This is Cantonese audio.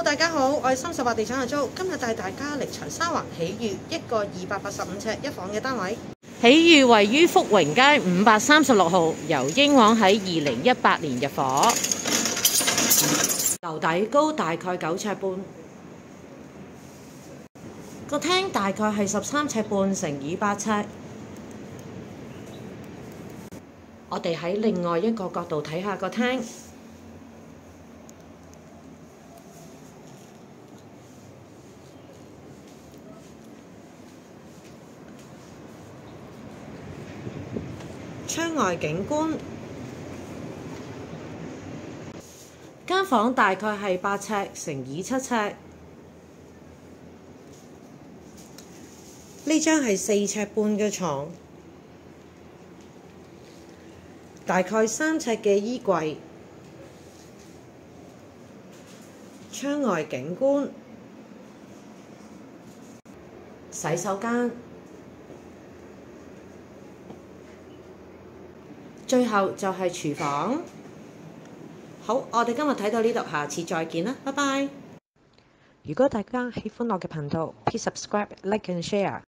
大家好，我係38地產阿租，今日帶大家嚟長沙灣喜裕一個285尺一房嘅單位。喜裕位於福榮街536號，由英皇喺2018年入伙，樓底高大概9尺半，個廳大概係13尺半乘以8尺。我哋喺另外一個角度睇下個廳。窗外景觀，間房大概係8尺乘以7尺。呢張係4尺半嘅床，大概3尺嘅衣櫃。窗外景觀，洗手間。最後就係廚房。好，我哋今日睇到呢度，下次再見啦，拜拜。如果大家喜歡我嘅頻道，please subscribe、like and share。